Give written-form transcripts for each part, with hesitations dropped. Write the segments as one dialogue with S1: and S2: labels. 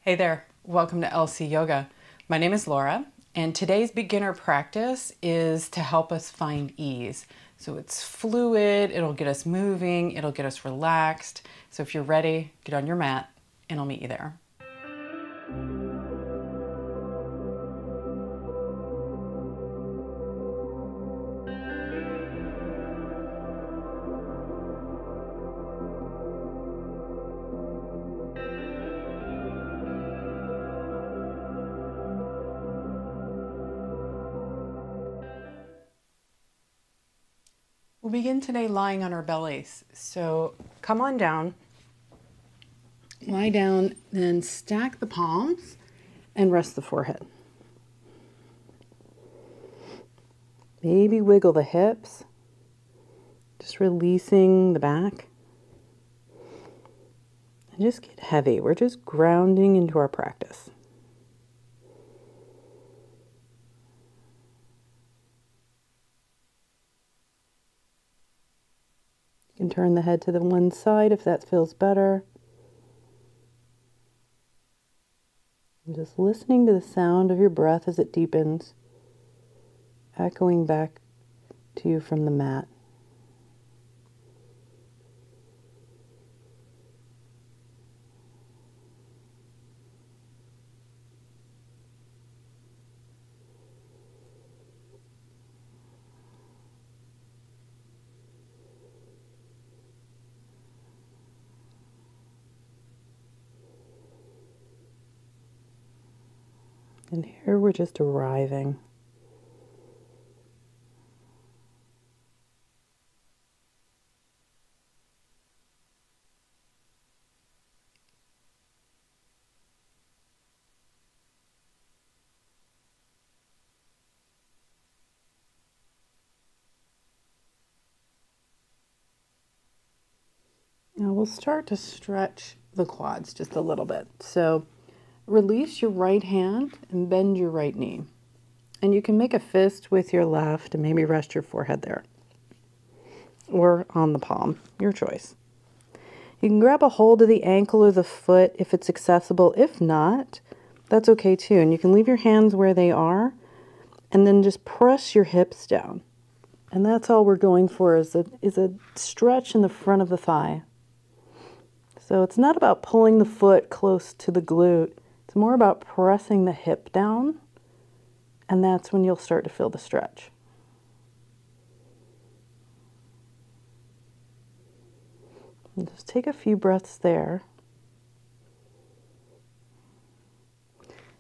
S1: Hey there, welcome to LSea Yoga. My name is Laura, and today's beginner practice is to help us find ease. So it's fluid, it'll get us moving, it'll get us relaxed. So if you're ready, get on your mat and I'll meet you there. We'll begin today lying on our bellies. So come on down, lie down, then stack the palms and rest the forehead. Maybe wiggle the hips, just releasing the back. And just get heavy. We're just grounding into our practice. You can turn the head to the one side if that feels better. And just listening to the sound of your breath as it deepens, echoing back to you from the mat. And here we're just arriving. Now we'll start to stretch the quads just a little bit. So release your right hand and bend your right knee. And you can make a fist with your left and maybe rest your forehead there. Or on the palm, your choice. You can grab a hold of the ankle or the foot if it's accessible. If not, that's okay too. And you can leave your hands where they are and then just press your hips down. And that's all we're going for is a stretch in the front of the thigh. So it's not about pulling the foot close to the glute. It's more about pressing the hip down, and that's when you'll start to feel the stretch. And just take a few breaths there.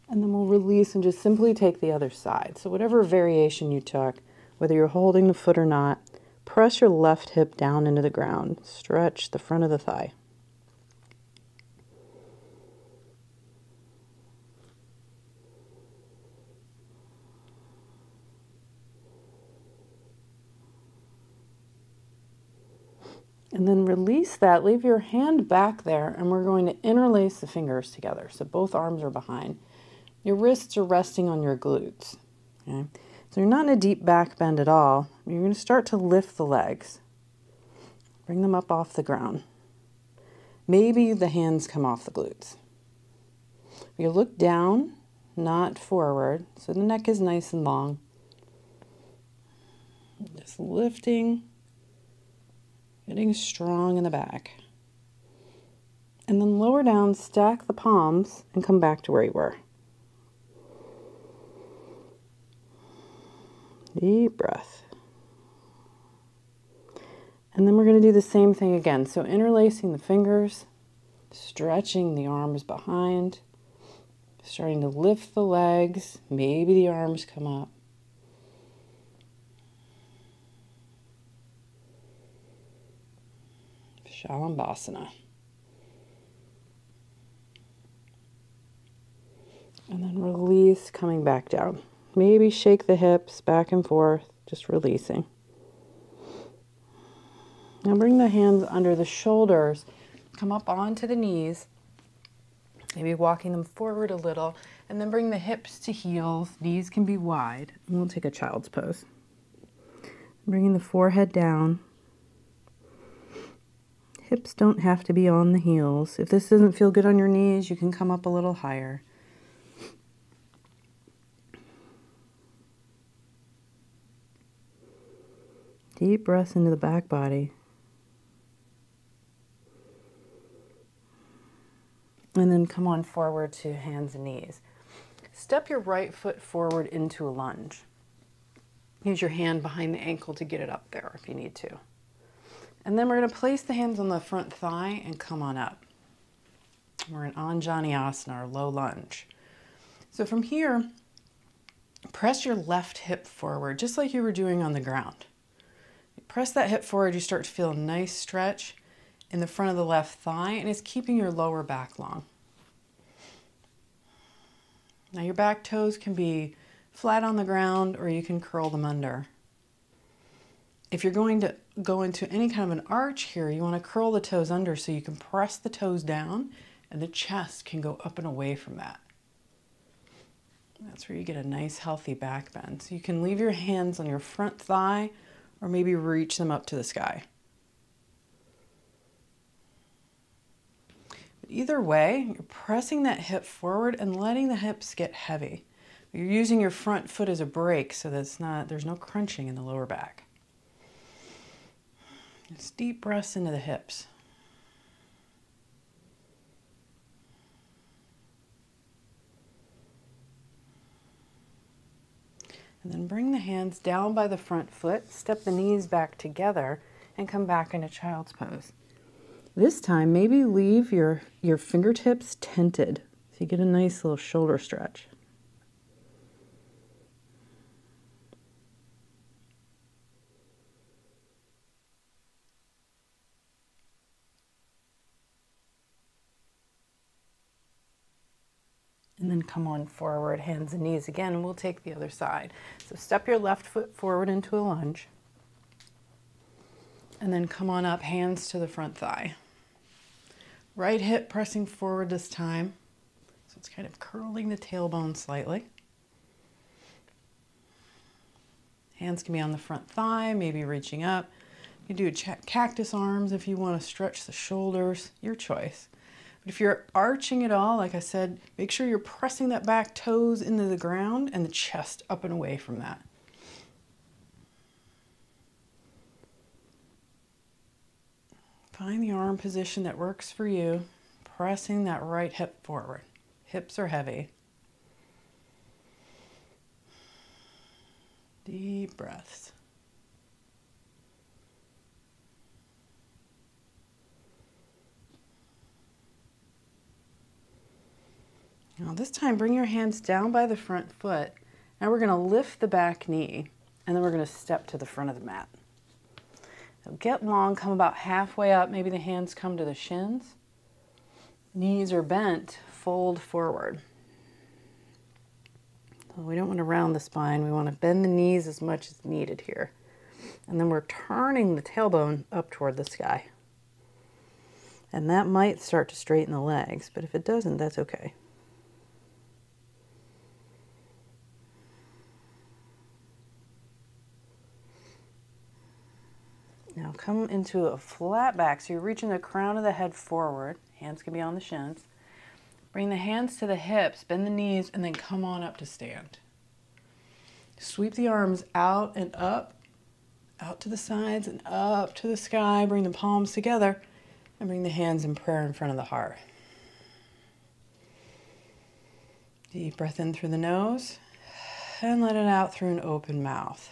S1: And then we'll release and just simply take the other side. So whatever variation you took, whether you're holding the foot or not, press your left hip down into the ground. Stretch the front of the thigh. And then release that, leave your hand back there, and we're going to interlace the fingers together. So both arms are behind. Your wrists are resting on your glutes. Okay? So you're not in a deep back bend at all. You're going to start to lift the legs. Bring them up off the ground. Maybe the hands come off the glutes. You look down, not forward, so the neck is nice and long. Just lifting. Getting strong in the back. And then lower down, stack the palms, and come back to where you were. Deep breath. And then we're going to do the same thing again. So interlacing the fingers, stretching the arms behind, starting to lift the legs, maybe the arms come up. Shalambhasana. And then release, coming back down. Maybe shake the hips back and forth, just releasing. Now bring the hands under the shoulders, come up onto the knees, maybe walking them forward a little, and then bring the hips to heels. Knees can be wide, and we'll take a child's pose. Bringing the forehead down. Hips don't have to be on the heels. If this doesn't feel good on your knees, you can come up a little higher. Deep breaths into the back body. And then come on forward to hands and knees. Step your right foot forward into a lunge. Use your hand behind the ankle to get it up there if you need to. And then we're going to place the hands on the front thigh and come on up. We're in Anjaneyasana, or low lunge. So from here, press your left hip forward, just like you were doing on the ground. Press that hip forward, you start to feel a nice stretch in the front of the left thigh, and it's keeping your lower back long. Now your back toes can be flat on the ground, or you can curl them under. If you're going to go into any kind of an arch here, you want to curl the toes under so you can press the toes down and the chest can go up and away from that. That's where you get a nice healthy back bend. So you can leave your hands on your front thigh or maybe reach them up to the sky. But either way, you're pressing that hip forward and letting the hips get heavy. You're using your front foot as a brake so that there's no crunching in the lower back. Just deep breaths into the hips. And then bring the hands down by the front foot, step the knees back together, and come back into child's pose. This time, maybe leave your fingertips tented so you get a nice little shoulder stretch. And then come on forward, hands and knees again, and we'll take the other side. So step your left foot forward into a lunge. And then come on up, hands to the front thigh. Right hip pressing forward this time. So it's kind of curling the tailbone slightly. Hands can be on the front thigh, maybe reaching up. You can do cactus arms if you want to stretch the shoulders, your choice. But if you're arching it all, like I said, make sure you're pressing that back toes into the ground and the chest up and away from that. Find the arm position that works for you, pressing that right hip forward. Hips are heavy. Deep breaths. Now this time, bring your hands down by the front foot. Now we're going to lift the back knee, and then we're going to step to the front of the mat. Now get long, come about halfway up. Maybe the hands come to the shins. Knees are bent, fold forward. So we don't want to round the spine. We want to bend the knees as much as needed here. And then we're turning the tailbone up toward the sky. And that might start to straighten the legs, but if it doesn't, that's okay. Now come into a flat back, so you're reaching the crown of the head forward. Hands can be on the shins. Bring the hands to the hips, bend the knees, and then come on up to stand. Sweep the arms out and up, out to the sides and up to the sky. Bring the palms together and bring the hands in prayer in front of the heart. Deep breath in through the nose and let it out through an open mouth.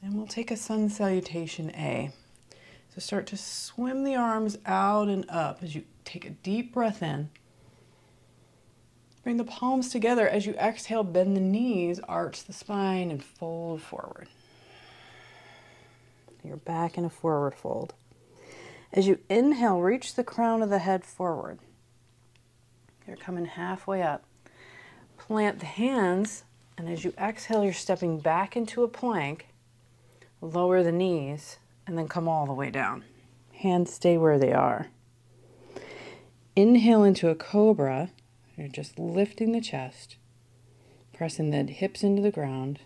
S1: And we'll take a sun salutation A. So start to swim the arms out and up as you take a deep breath in. Bring the palms together. As you exhale, bend the knees, arch the spine, and fold forward. You're back in a forward fold. As you inhale, reach the crown of the head forward. You're coming halfway up. Plant the hands, and as you exhale, you're stepping back into a plank. Lower the knees, and then come all the way down. Hands stay where they are. Inhale into a cobra. You're just lifting the chest, pressing the hips into the ground,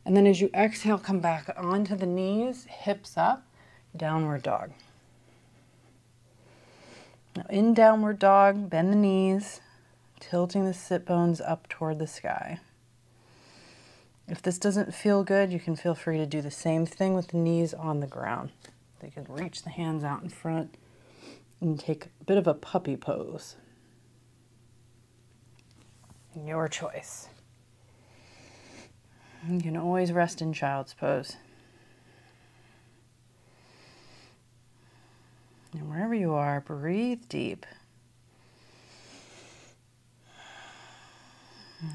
S1: And then as you exhale, come back onto the knees, hips up, downward dog. Now in downward dog, bend the knees, tilting the sit bones up toward the sky. If this doesn't feel good, you can feel free to do the same thing with the knees on the ground. You can reach the hands out in front and take a bit of a puppy pose. Your choice. You can always rest in child's pose. And wherever you are, breathe deep.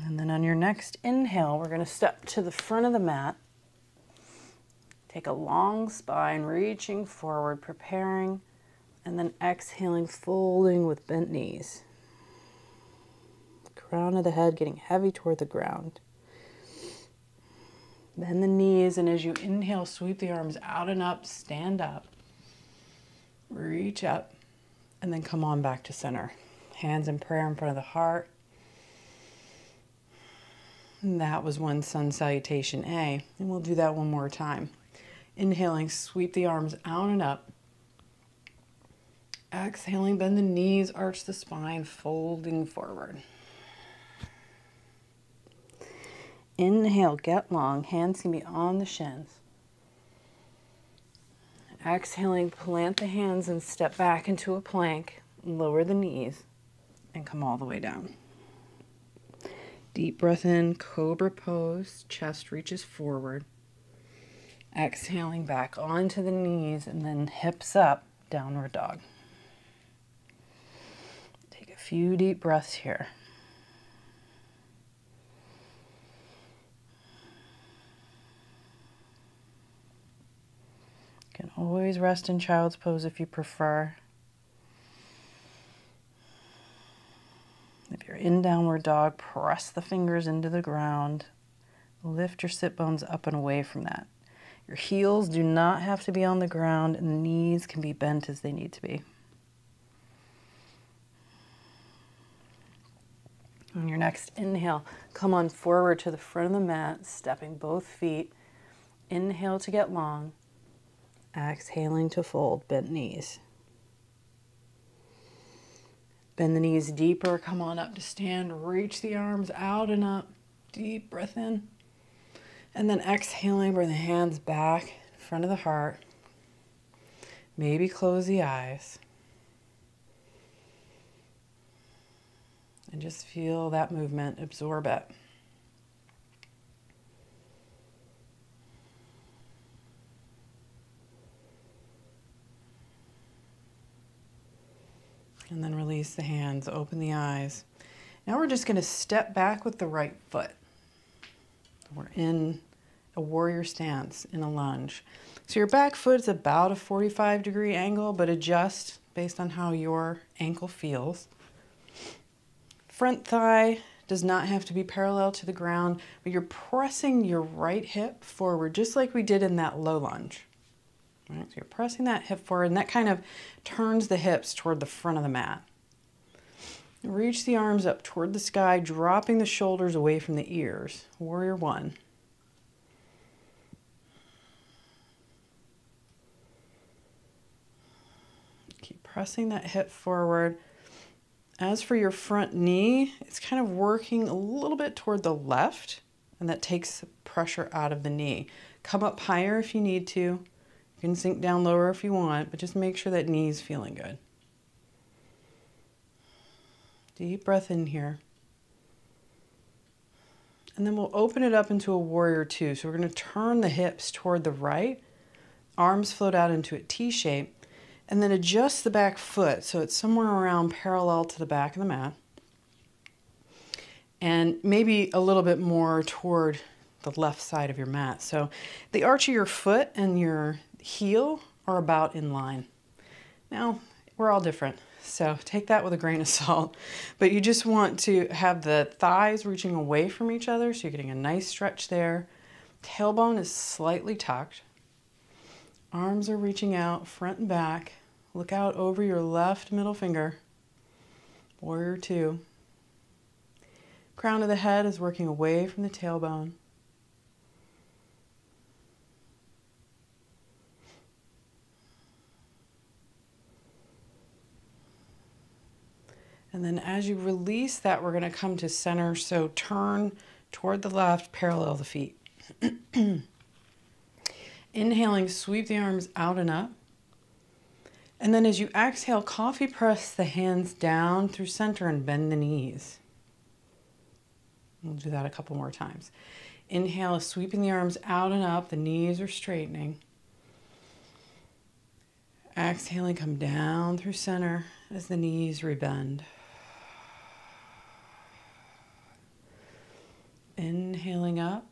S1: And then on your next inhale, we're going to step to the front of the mat. Take a long spine, reaching forward, preparing, and then exhaling, folding with bent knees. Crown of the head getting heavy toward the ground. Bend the knees, and as you inhale, sweep the arms out and up, stand up, reach up, and then come on back to center. Hands in prayer in front of the heart. And that was one sun salutation A, and we'll do that one more time. Inhaling, sweep the arms out and up. Exhaling, bend the knees, arch the spine, folding forward. Inhale, get long, hands can be on the shins. Exhaling, plant the hands and step back into a plank, lower the knees, and come all the way down. Deep breath in, cobra pose, chest reaches forward. Exhaling back onto the knees and then hips up, downward dog. Take a few deep breaths here. You can always rest in child's pose if you prefer. If you're in downward dog, press the fingers into the ground. Lift your sit bones up and away from that. Your heels do not have to be on the ground, and the knees can be bent as they need to be. On your next inhale, come on forward to the front of the mat, stepping both feet. Inhale to get long. Exhaling to fold, bent knees. Bend the knees deeper, come on up to stand, reach the arms out and up, deep breath in. And then exhaling, bring the hands back in front of the heart. Maybe close the eyes. And just feel that movement, absorb it. And then release the hands, open the eyes. Now we're just going to step back with the right foot. We're in a warrior stance, in a lunge. So your back foot is about a 45-degree angle, but adjust based on how your ankle feels. Front thigh does not have to be parallel to the ground, but you're pressing your right hip forward, just like we did in that low lunge. Right? So you're pressing that hip forward, and that kind of turns the hips toward the front of the mat. Reach the arms up toward the sky, dropping the shoulders away from the ears. Warrior one. Keep pressing that hip forward. As for your front knee, it's kind of working a little bit toward the left, and that takes pressure out of the knee. Come up higher if you need to. You can sink down lower if you want, but just make sure that knee is feeling good. Deep breath in here. And then we'll open it up into a warrior two. So we're going to turn the hips toward the right. Arms float out into a T shape. And then adjust the back foot so it's somewhere around parallel to the back of the mat. And maybe a little bit more toward the left side of your mat. So the arch of your foot and your heel are about in line. Now, we're all different. So take that with a grain of salt, but you just want to have the thighs reaching away from each other, so you're getting a nice stretch there. Tailbone is slightly tucked. Arms are reaching out, front and back. Look out over your left middle finger. Warrior two. Crown of the head is working away from the tailbone. And then as you release that, we're going to come to center. So turn toward the left, parallel the feet. Inhaling, sweep the arms out and up. And then as you exhale, coffee press the hands down through center and bend the knees. We'll do that a couple more times. Inhale, sweeping the arms out and up, the knees are straightening. Exhaling, come down through center as the knees rebend. Inhaling up.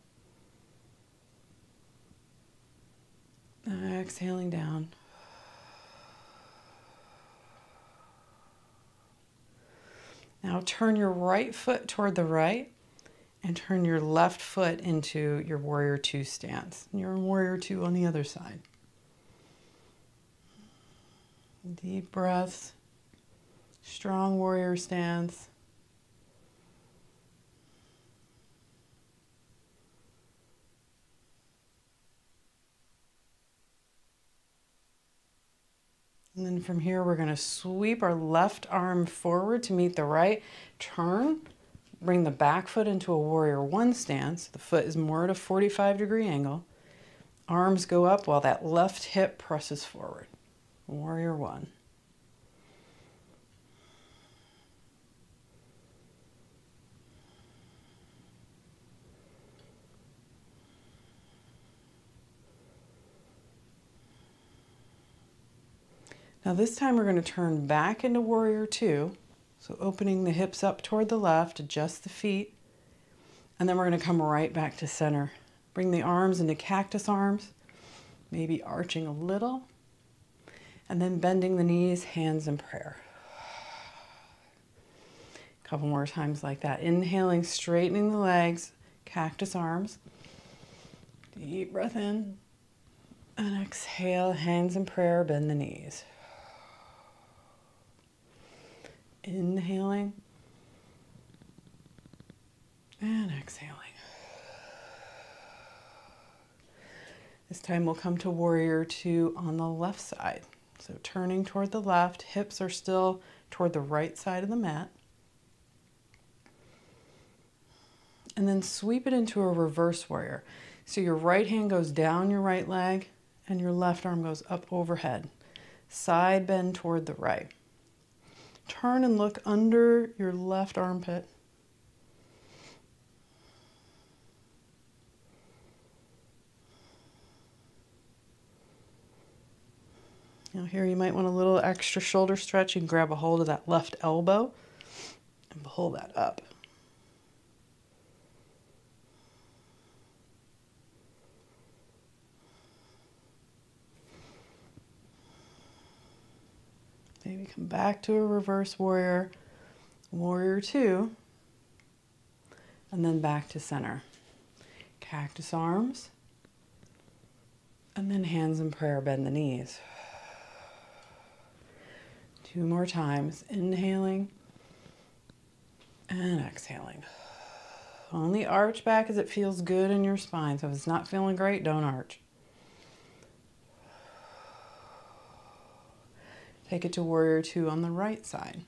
S1: Exhaling down. Now turn your right foot toward the right and turn your left foot into your warrior two stance. And you're in warrior two on the other side. Deep breaths, strong warrior stance. And then from here, we're going to sweep our left arm forward to meet the right. Turn, bring the back foot into a warrior one stance. The foot is more at a 45-degree angle. Arms go up while that left hip presses forward. Warrior one. Now this time we're going to turn back into warrior two. So opening the hips up toward the left, adjust the feet, and then we're going to come right back to center. Bring the arms into cactus arms, maybe arching a little, and then bending the knees, hands in prayer. A couple more times like that. Inhaling, straightening the legs, cactus arms. Deep breath in, and exhale, hands in prayer, bend the knees. Inhaling and exhaling. This time we'll come to warrior two on the left side. So turning toward the left, hips are still toward the right side of the mat. And then sweep it into a reverse warrior. So your right hand goes down your right leg and your left arm goes up overhead. Side bend toward the right. Turn and look under your left armpit. Now here you might want a little extra shoulder stretch. You can grab a hold of that left elbow and pull that up. Maybe come back to a reverse warrior, warrior two, and then back to center. Cactus arms, and then hands in prayer, bend the knees. Two more times, inhaling and exhaling. Only arch back as it feels good in your spine. So if it's not feeling great, don't arch. Take it to warrior two on the right side.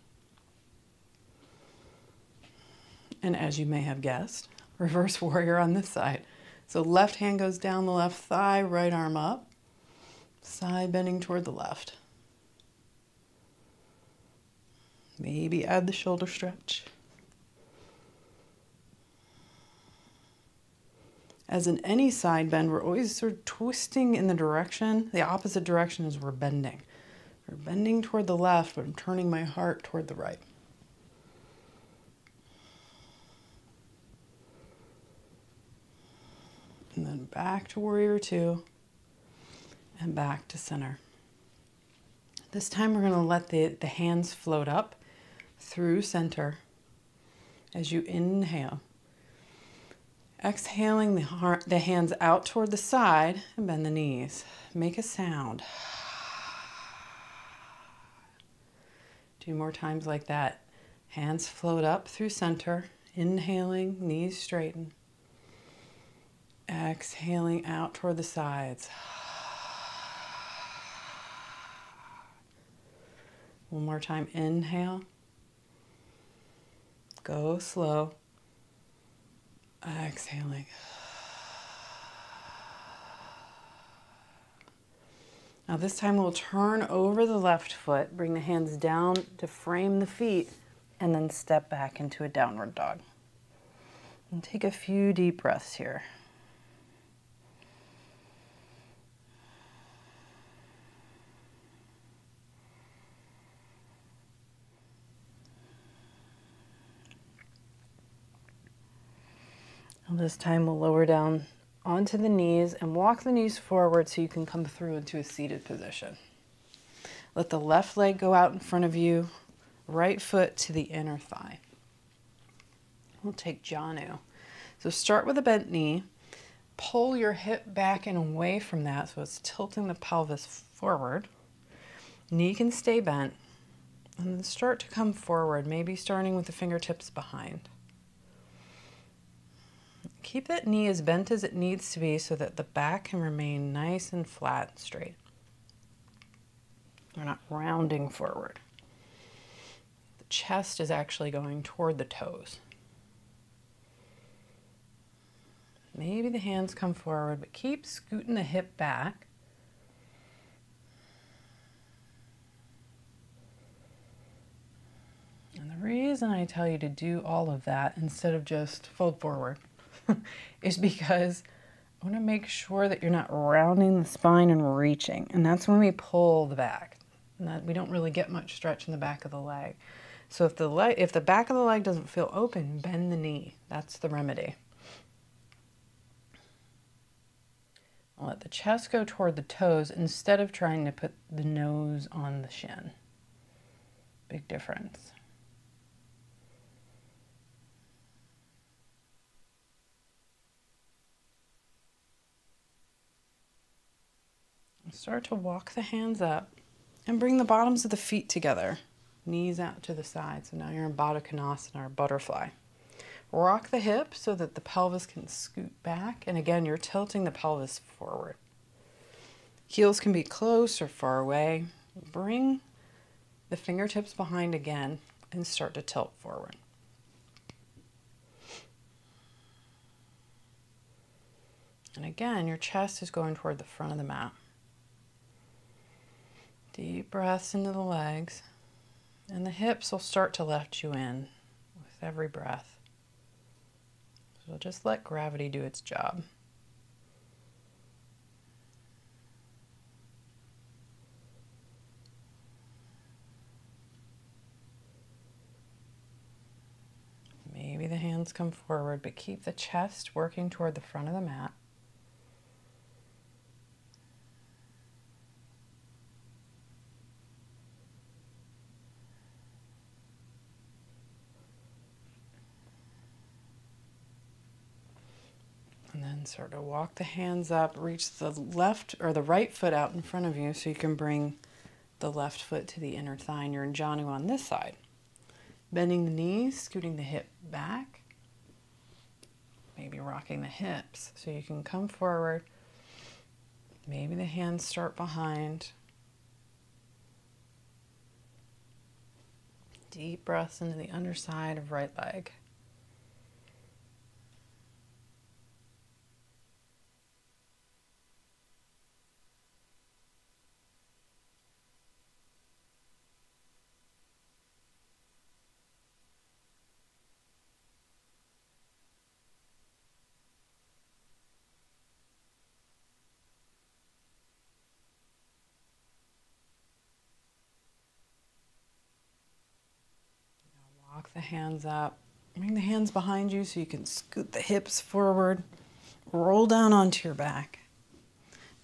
S1: And as you may have guessed, reverse warrior on this side. So left hand goes down the left thigh, right arm up, side bending toward the left. Maybe add the shoulder stretch. As in any side bend, we're always sort of twisting in the direction, the opposite direction as we're bending. We're bending toward the left, but I'm turning my heart toward the right. And then back to warrior two and back to center. This time we're going to let the hands float up through center as you inhale. Exhaling the hands out toward the side and bend the knees. Make a sound. Two more times like that. Hands float up through center. Inhaling, knees straighten. Exhaling out toward the sides. One more time. Inhale. Go slow. Exhaling. Now this time we'll turn over the left foot, bring the hands down to frame the feet, and then step back into a downward dog. And take a few deep breaths here. And this time we'll lower down onto the knees and walk the knees forward so you can come through into a seated position. Let the left leg go out in front of you, right foot to the inner thigh. We'll take Janu. So start with a bent knee, pull your hip back and away from that so it's tilting the pelvis forward. Knee can stay bent, and then start to come forward, maybe starting with the fingertips behind. Keep that knee as bent as it needs to be so that the back can remain nice and flat and straight. We're not rounding forward. The chest is actually going toward the toes. Maybe the hands come forward, but keep scooting the hip back. And the reason I tell you to do all of that instead of just fold forward is because I want to make sure that you're not rounding the spine and reaching. And that's when we pull the back. And that we don't really get much stretch in the back of the leg. So if the back of the leg doesn't feel open, bend the knee. That's the remedy. I'll let the chest go toward the toes instead of trying to put the nose on the shin. Big difference. Start to walk the hands up and bring the bottoms of the feet together. Knees out to the side. So now you're in Baddha Konasana, or butterfly. Rock the hips so that the pelvis can scoot back. And again, you're tilting the pelvis forward. Heels can be close or far away. Bring the fingertips behind again and start to tilt forward. And again, your chest is going toward the front of the mat. Deep breaths into the legs, and the hips will start to lift you in with every breath. So just let gravity do its job. Maybe the hands come forward, but keep the chest working toward the front of the mat. And then sort of walk the hands up, reach the left or the right foot out in front of you so you can bring the left foot to the inner thigh, and you're in Janu on this side. Bending the knees, scooting the hip back, maybe rocking the hips so you can come forward. Maybe the hands start behind. Deep breaths into the underside of right leg. Walk the hands up. Bring the hands behind you so you can scoot the hips forward. Roll down onto your back.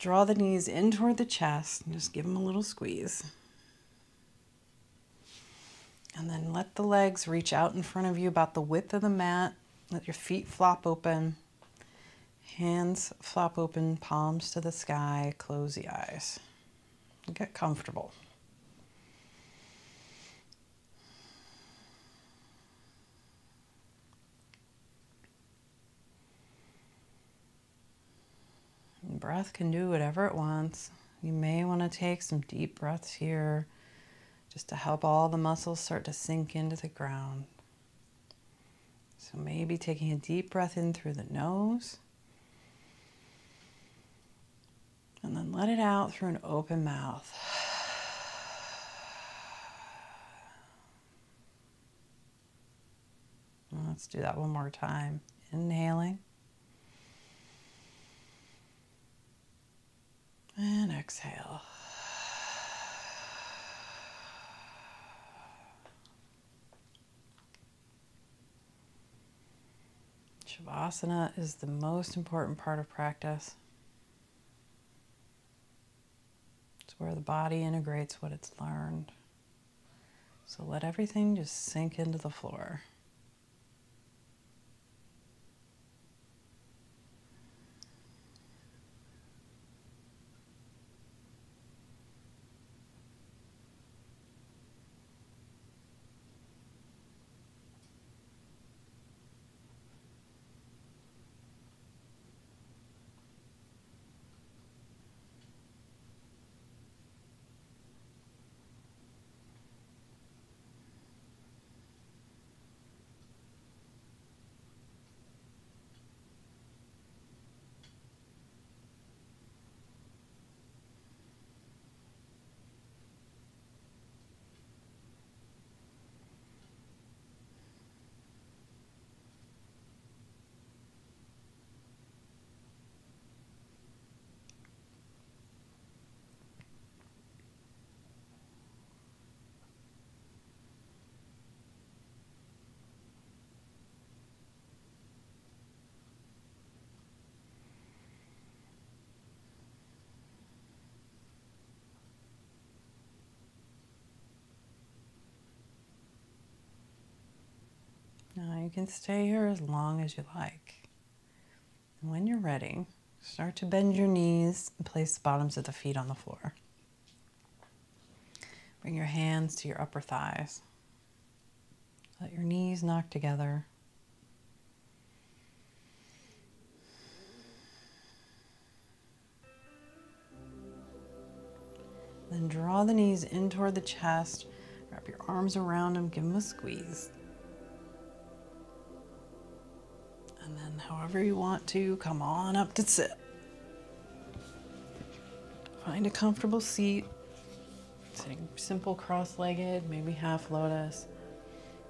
S1: Draw the knees in toward the chest and just give them a little squeeze. And then let the legs reach out in front of you about the width of the mat. Let your feet flop open. Hands flop open, palms to the sky. Close the eyes. Get comfortable. Breath can do whatever it wants. You may want to take some deep breaths here just to help all the muscles start to sink into the ground. So maybe taking a deep breath in through the nose. And then let it out through an open mouth. Let's do that one more time. Inhaling. And exhale. Shavasana is the most important part of practice. It's where the body integrates what it's learned. So let everything just sink into the floor. Now you can stay here as long as you like. And when you're ready, start to bend your knees and place the bottoms of the feet on the floor. Bring your hands to your upper thighs. Let your knees knock together. Then draw the knees in toward the chest. Wrap your arms around them, give them a squeeze. And then however you want to, come on up to sit. Find a comfortable seat. Sitting simple cross-legged, maybe half lotus.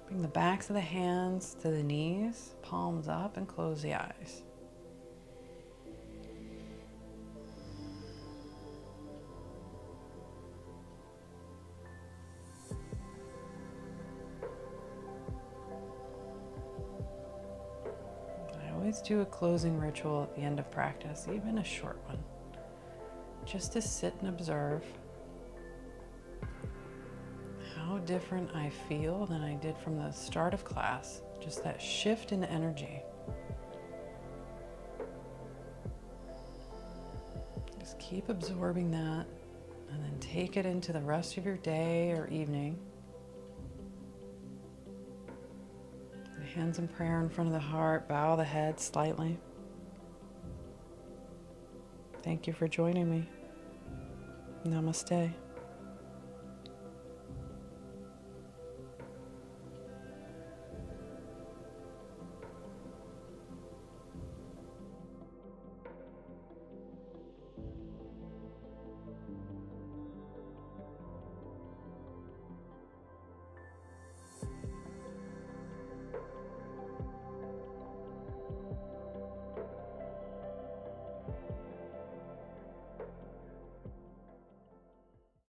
S1: Bring the backs of the hands to the knees, palms up, and close the eyes. I always do a closing ritual at the end of practice, even a short one, just to sit and observe how different I feel than I did from the start of class. Just that shift in energy. Just keep absorbing that and then take it into the rest of your day or evening. Hands in prayer in front of the heart, bow the head slightly. Thank you for joining me. Namaste.